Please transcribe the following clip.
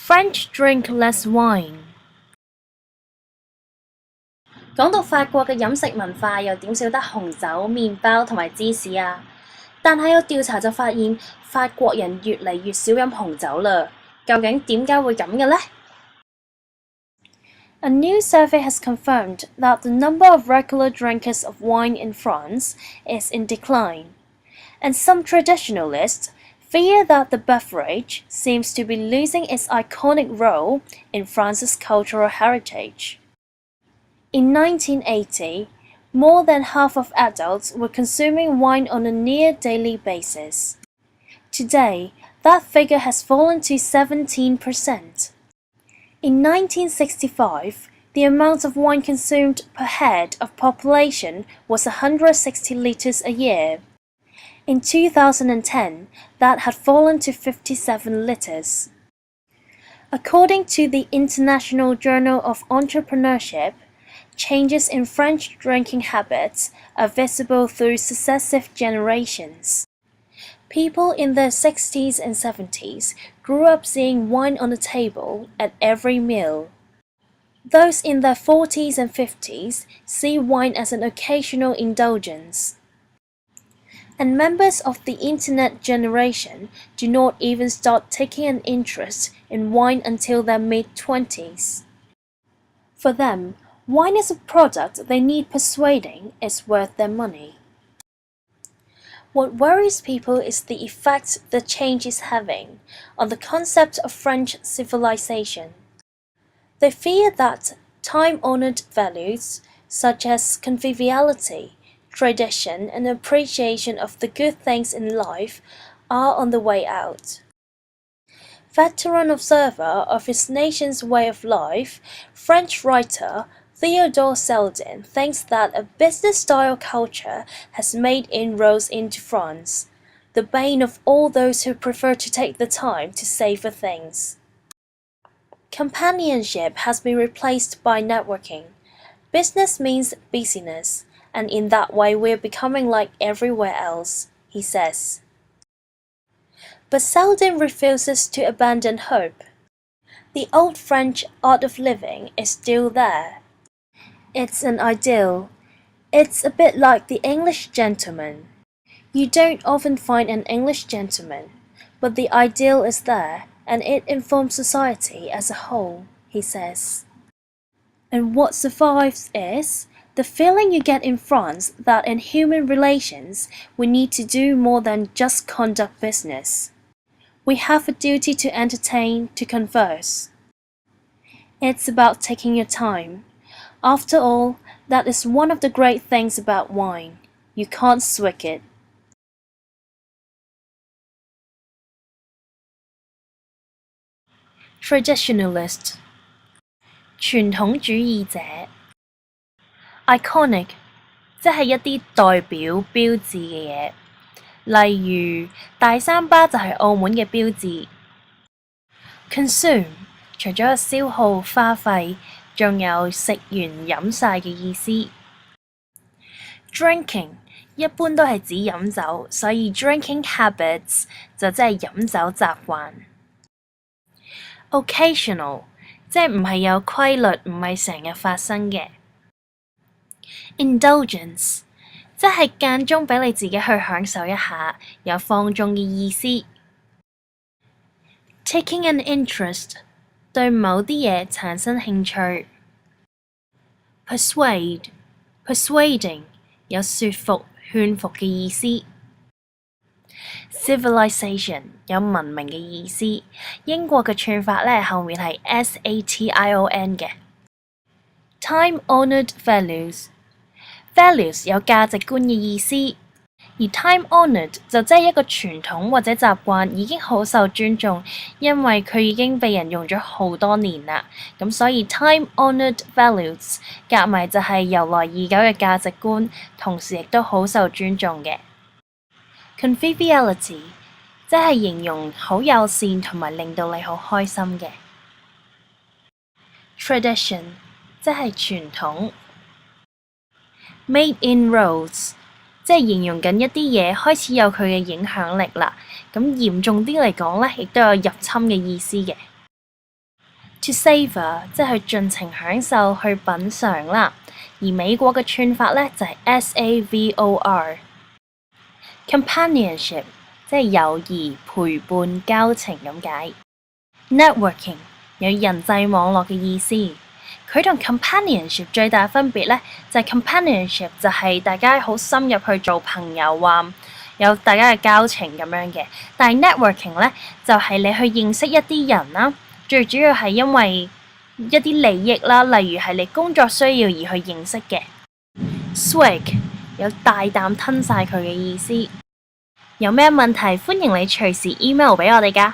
French drink less wine。講到法國嘅飲食文化，又點少得紅酒、麵包同埋芝士啊？但係有調查就發現，法國人越嚟越少飲紅酒啦。究竟點解會咁嘅呢？ A new survey has confirmed that the number of regular drinkers of wine in France is in decline, and some traditionalists fear that the beverage seems to be losing its iconic role in France's cultural heritage. In 1980, more than half of adults were consuming wine on a near daily basis. Today, that figure has fallen to 17%. In 1965, the amount of wine consumed per head of population was 160 litres a year. In 2010, that had fallen to 57 litres. According to the International Journal of Entrepreneurship, changes in French drinking habits are visible through successive generations. People in their 60s and 70s grew up seeing wine on the table at every meal. Those in their 40s and 50s see wine as an occasional indulgence. And members of the internet generation do not even start taking an interest in wine until their mid-20s. For them, wine is a product they need persuading is worth their money. What worries people is the effect the change is having on the concept of French civilization. They fear that time-honored values such as conviviality, tradition, and appreciation of the good things in life are on the way out. Veteran observer of his nation's way of life, French writer Theodore Seldin thinks that a business-style culture has made inroads into France, the bane of all those who prefer to take the time to savor things. Companionship has been replaced by networking. Business means busyness, and in that way we're becoming like everywhere else, he says. But Seldin refuses to abandon hope. The old French art of living is still there. It's an ideal. It's a bit like the English gentleman. You don't often find an English gentleman, but the ideal is there, and it informs society as a whole, he says. And what survives is the feeling you get in France that in human relations we need to do more than just conduct business. We have a duty to entertain, to converse. It's about taking your time. After all, that is one of the great things about wine. You can't swig it. Traditionalist 傳統主義者 Iconic 即係一啲代表標誌嘅嘢，例如大三巴就係澳門嘅標誌。Consume 除咗有消耗花費，仲有食完飲晒嘅意思。Drinking 一般都係指飲酒，所以 drinking habits 就即係飲酒習慣。Occasional 即係唔係有規律，唔係成日發生嘅。Indulgence 即係間中俾你自己去享受一下，有放縱嘅意思。Taking an interest 對某啲嘢產生興趣。Persuading 有說服、勸服嘅意思。Civilization 有文明嘅意思，英國嘅串法咧後面係 SATION 嘅。Time-honoured values 有價值觀嘅意思，而 time-honoured 就即係一個傳統或者習慣已經好受尊重，因為佢已經被人用咗好多年啦。咁所以 time-honoured values 夾埋就係由來已久嘅價值觀，同時亦都好受尊重嘅。Conviviality 即係形容好友善同埋令到你好開心嘅。Tradition 即係傳統。Made inroads 即係形容緊一啲嘢開始有佢嘅影響力啦。咁嚴重啲嚟講咧，亦都有入侵嘅意思嘅。To savor 即係去盡情享受、去品嚐啦。而美國嘅串法呢，就係 savor。Companionship 即係友誼、陪伴、交情咁解。Networking 有人際網絡嘅意思。佢同 companionship 最大分別呢，就係 companionship 就係大家好深入去做朋友啊，有大家嘅交情咁樣嘅。但係 networking 呢，就係你去認識一啲人啦，最主要係因為一啲利益啦，例如係你工作需要而去認識嘅。Swig 有大啖吞晒佢嘅意思。有咩問題歡迎你隨時 email 俾我哋㗎。